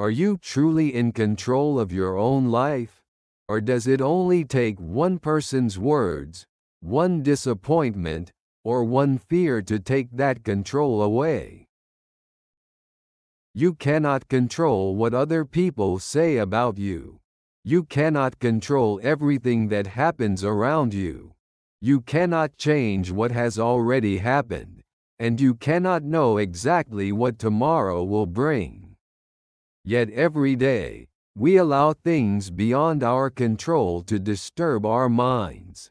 Are you truly in control of your own life? Or does it only take one person's words, one disappointment, or one fear to take that control away? You cannot control what other people say about you. You cannot control everything that happens around you. You cannot change what has already happened, and you cannot know exactly what tomorrow will bring. Yet every day, we allow things beyond our control to disturb our minds.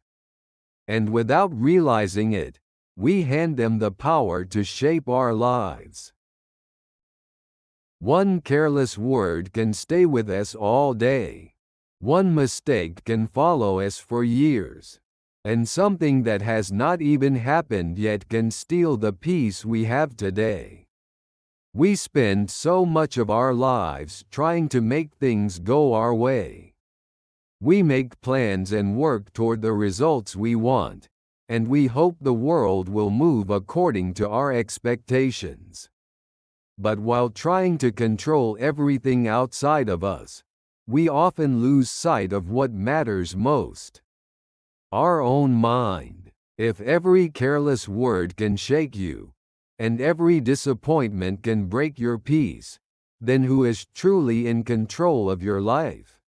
And without realizing it, we hand them the power to shape our lives. One careless word can stay with us all day. One mistake can follow us for years. And something that has not even happened yet can steal the peace we have today. We spend so much of our lives trying to make things go our way. We make plans and work toward the results we want, and we hope the world will move according to our expectations. But while trying to control everything outside of us, we often lose sight of what matters most: our own mind. If every careless word can shake you, and every disappointment can break your peace, then who is truly in control of your life?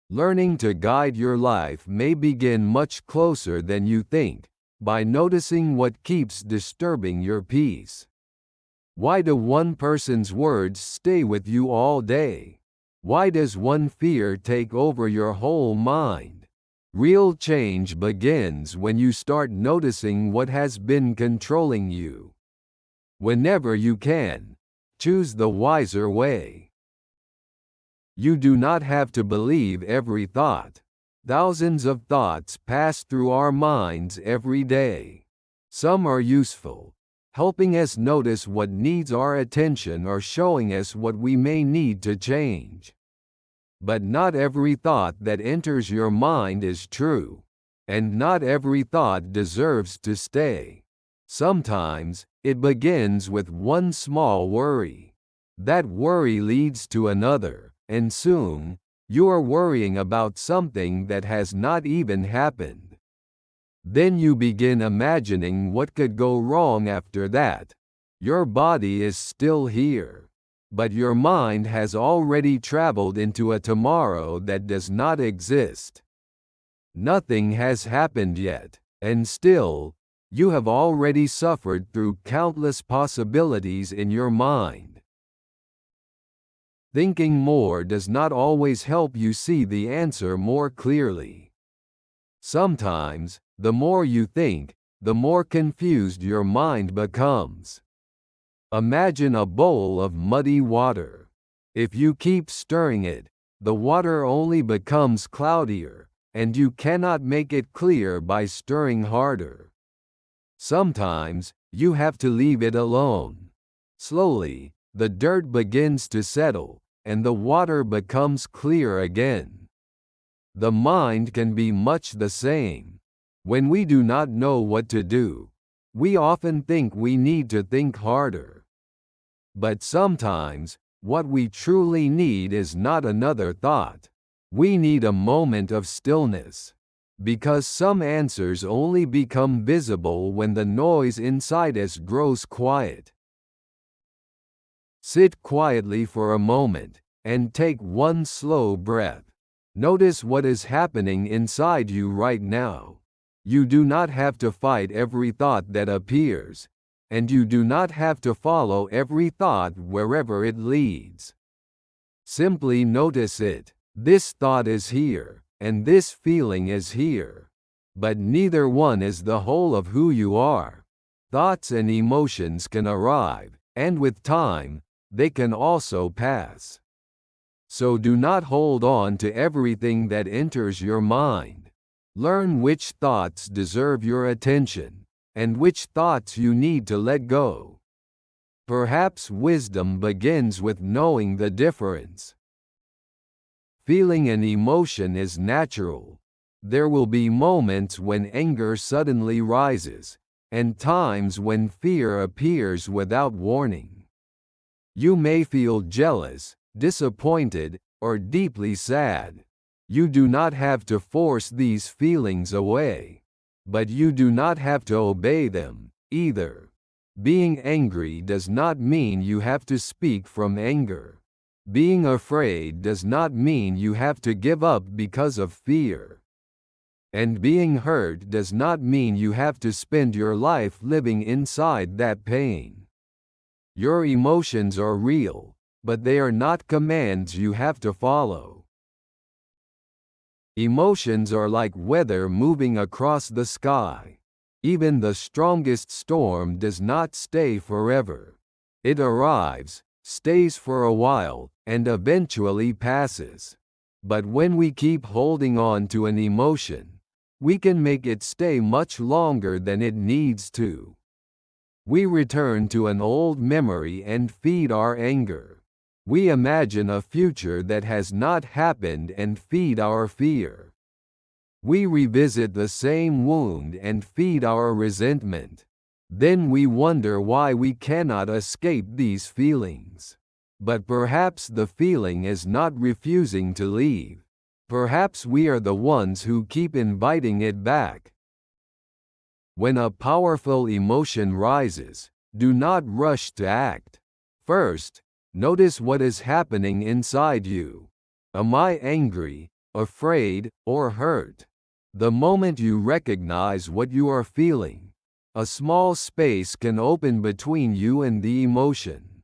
Learning to guide your life may begin much closer than you think, by noticing what keeps disturbing your peace. Why do one person's words stay with you all day? Why does one fear take over your whole mind? Real change begins when you start noticing what has been controlling you. Whenever you can, choose the wiser way. You do not have to believe every thought. Thousands of thoughts pass through our minds every day. Some are useful, helping us notice what needs our attention or showing us what we may need to change. But not every thought that enters your mind is true, and not every thought deserves to stay. Sometimes, it begins with one small worry. That worry leads to another, and soon, you are worrying about something that has not even happened. Then you begin imagining what could go wrong after that. Your body is still here, but your mind has already traveled into a tomorrow that does not exist. Nothing has happened yet, and still, you have already suffered through countless possibilities in your mind. Thinking more does not always help you see the answer more clearly. Sometimes, the more you think, the more confused your mind becomes. Imagine a bowl of muddy water. If you keep stirring it, the water only becomes cloudier, and you cannot make it clear by stirring harder. Sometimes, you have to leave it alone. Slowly, the dirt begins to settle, and the water becomes clear again. The mind can be much the same. When we do not know what to do, we often think we need to think harder. But sometimes, what we truly need is not another thought. We need a moment of stillness. Because some answers only become visible when the noise inside us grows quiet. Sit quietly for a moment, and take one slow breath. Notice what is happening inside you right now. You do not have to fight every thought that appears, and you do not have to follow every thought wherever it leads. Simply notice it. This thought is here, and this feeling is here. But neither one is the whole of who you are. Thoughts and emotions can arrive, and with time, they can also pass. So do not hold on to everything that enters your mind. Learn which thoughts deserve your attention, and which thoughts you need to let go. Perhaps wisdom begins with knowing the difference. Feeling an emotion is natural. There will be moments when anger suddenly rises, and times when fear appears without warning. You may feel jealous, disappointed, or deeply sad. You do not have to force these feelings away. But you do not have to obey them, either. Being angry does not mean you have to speak from anger. Being afraid does not mean you have to give up because of fear. And being hurt does not mean you have to spend your life living inside that pain. Your emotions are real, but they are not commands you have to follow. Emotions are like weather moving across the sky. Even the strongest storm does not stay forever. It arrives, stays for a while, and eventually passes. But when we keep holding on to an emotion, we can make it stay much longer than it needs to. We return to an old memory and feed our anger. We imagine a future that has not happened and feed our fear. We revisit the same wound and feed our resentment. Then we wonder why we cannot escape these feelings. But perhaps the feeling is not refusing to leave. Perhaps we are the ones who keep inviting it back. When a powerful emotion rises, do not rush to act. First, notice what is happening inside you. Am I angry, afraid, or hurt? The moment you recognize what you are feeling, a small space can open between you and the emotion.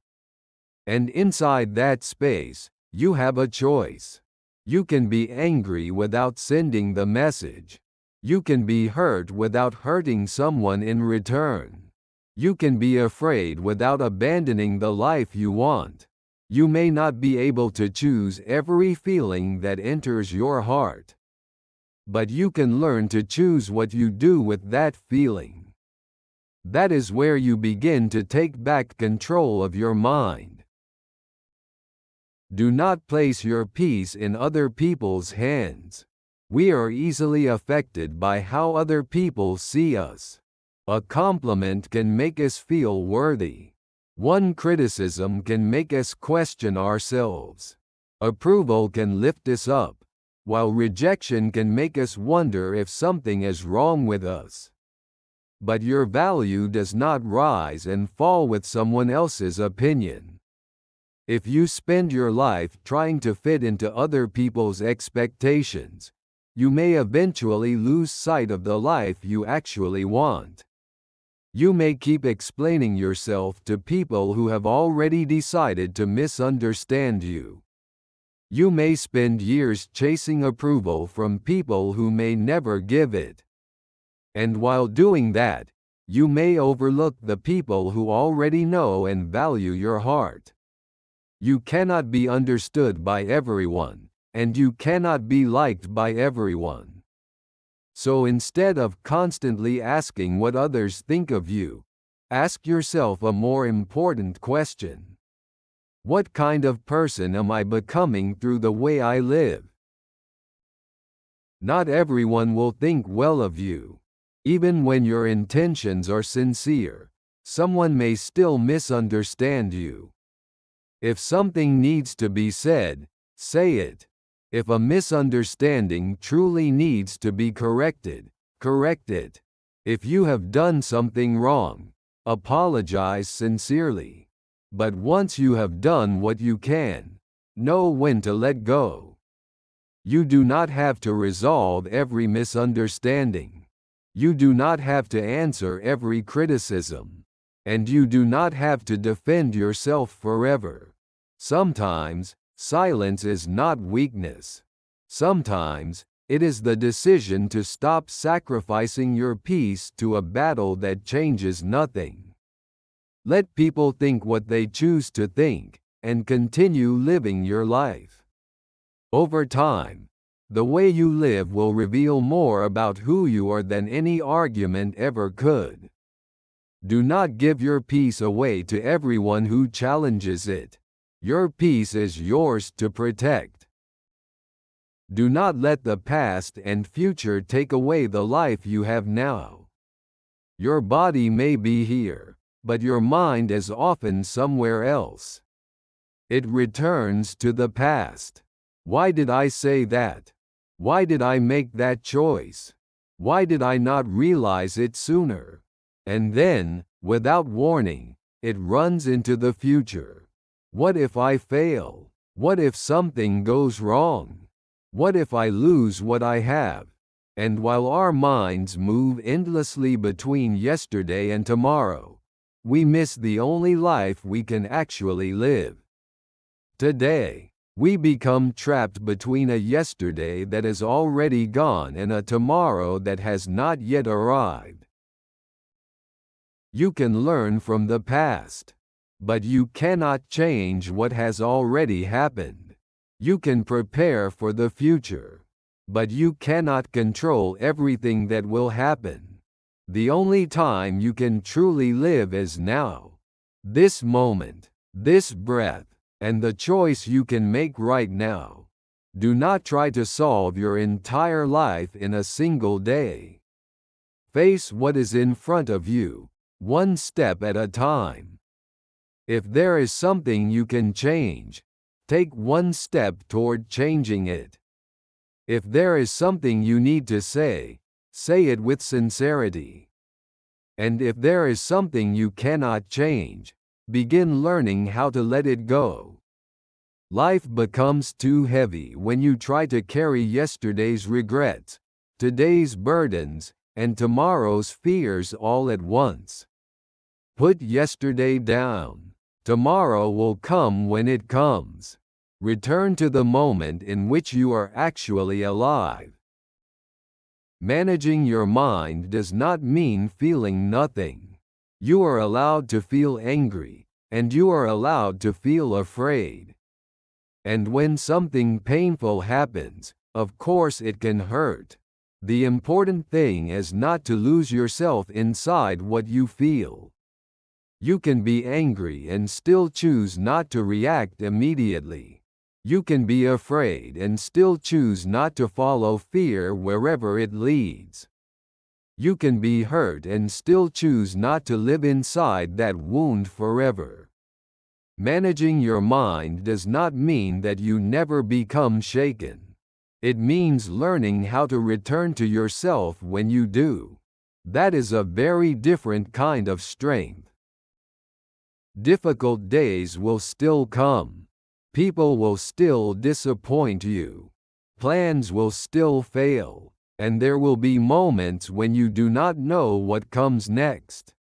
And inside that space, you have a choice. You can be angry without sending the message. You can be hurt without hurting someone in return. You can be afraid without abandoning the life you want. You may not be able to choose every feeling that enters your heart. But you can learn to choose what you do with that feeling. That is where you begin to take back control of your mind. Do not place your peace in other people's hands. We are easily affected by how other people see us. A compliment can make us feel worthy. One criticism can make us question ourselves. Approval can lift us up, while rejection can make us wonder if something is wrong with us. But your value does not rise and fall with someone else's opinion. If you spend your life trying to fit into other people's expectations, you may eventually lose sight of the life you actually want. You may keep explaining yourself to people who have already decided to misunderstand you. You may spend years chasing approval from people who may never give it. And while doing that, you may overlook the people who already know and value your heart. You cannot be understood by everyone, and you cannot be liked by everyone. So instead of constantly asking what others think of you, ask yourself a more important question. What kind of person am I becoming through the way I live? Not everyone will think well of you. Even when your intentions are sincere, someone may still misunderstand you. If something needs to be said, say it. If a misunderstanding truly needs to be corrected, correct it. If you have done something wrong, apologize sincerely. But once you have done what you can, know when to let go. You do not have to resolve every misunderstanding. You do not have to answer every criticism. And you do not have to defend yourself forever. Sometimes, silence is not weakness. Sometimes, it is the decision to stop sacrificing your peace to a battle that changes nothing. Let people think what they choose to think, and continue living your life. Over time, the way you live will reveal more about who you are than any argument ever could. Do not give your peace away to everyone who challenges it. Your peace is yours to protect. Do not let the past and future take away the life you have now. Your body may be here, but your mind is often somewhere else. It returns to the past. Why did I say that? Why did I make that choice? Why did I not realize it sooner? And then, without warning, it runs into the future. What if I fail? What if something goes wrong? What if I lose what I have? And while our minds move endlessly between yesterday and tomorrow, we miss the only life we can actually live. Today, we become trapped between a yesterday that is already gone and a tomorrow that has not yet arrived. You can learn from the past, but you cannot change what has already happened. You can prepare for the future, but you cannot control everything that will happen. The only time you can truly live is now. This moment, this breath, and the choice you can make right now. Do not try to solve your entire life in a single day. Face what is in front of you, one step at a time. If there is something you can change, take one step toward changing it. If there is something you need to say it with sincerity. And if there is something you cannot change, begin learning how to let it go. Life becomes too heavy when you try to carry yesterday's regrets, today's burdens, and tomorrow's fears all at once. Put yesterday down. Tomorrow will come when it comes. Return to the moment in which you are actually alive. Managing your mind does not mean feeling nothing. You are allowed to feel angry, and you are allowed to feel afraid. And when something painful happens, of course it can hurt. The important thing is not to lose yourself inside what you feel. You can be angry and still choose not to react immediately. You can be afraid and still choose not to follow fear wherever it leads. You can be hurt and still choose not to live inside that wound forever. Managing your mind does not mean that you never become shaken. It means learning how to return to yourself when you do. That is a very different kind of strength. Difficult days will still come. People will still disappoint you. Plans will still fail. And there will be moments when you do not know what comes next.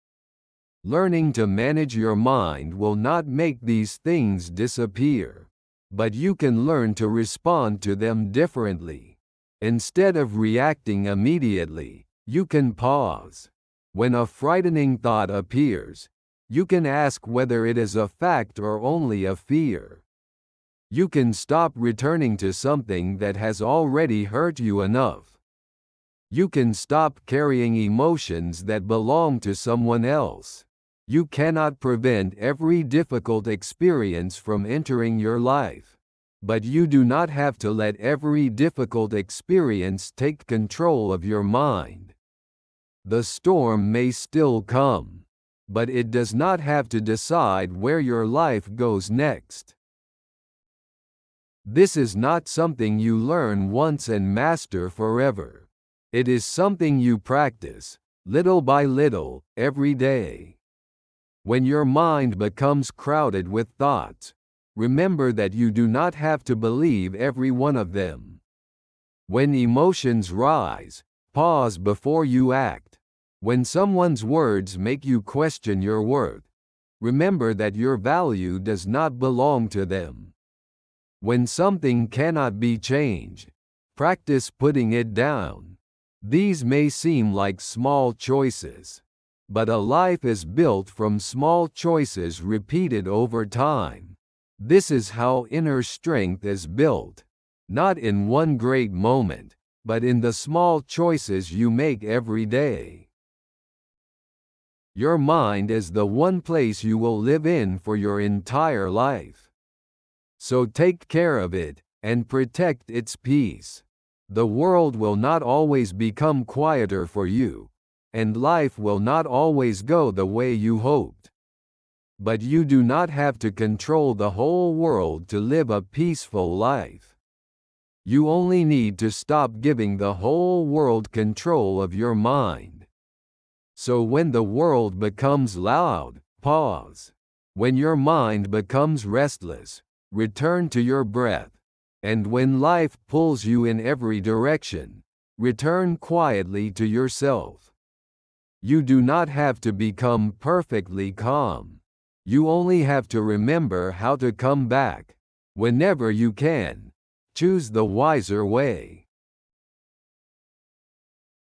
Learning to manage your mind will not make these things disappear. But you can learn to respond to them differently. Instead of reacting immediately, you can pause. When a frightening thought appears, you can ask whether it is a fact or only a fear. You can stop returning to something that has already hurt you enough. You can stop carrying emotions that belong to someone else. You cannot prevent every difficult experience from entering your life. But you do not have to let every difficult experience take control of your mind. The storm may still come, but it does not have to decide where your life goes next. This is not something you learn once and master forever. It is something you practice, little by little, every day. When your mind becomes crowded with thoughts, remember that you do not have to believe every one of them. When emotions rise, pause before you act. When someone's words make you question your worth, remember that your value does not belong to them. When something cannot be changed, practice putting it down. These may seem like small choices, but a life is built from small choices repeated over time. This is how inner strength is built, not in one great moment, but in the small choices you make every day. Your mind is the one place you will live in for your entire life. So take care of it, and protect its peace. The world will not always become quieter for you, and life will not always go the way you hoped. But you do not have to control the whole world to live a peaceful life. You only need to stop giving the whole world control of your mind. So when the world becomes loud, pause. When your mind becomes restless, return to your breath. And when life pulls you in every direction, return quietly to yourself. You do not have to become perfectly calm. You only have to remember how to come back. Whenever you can, choose the wiser way.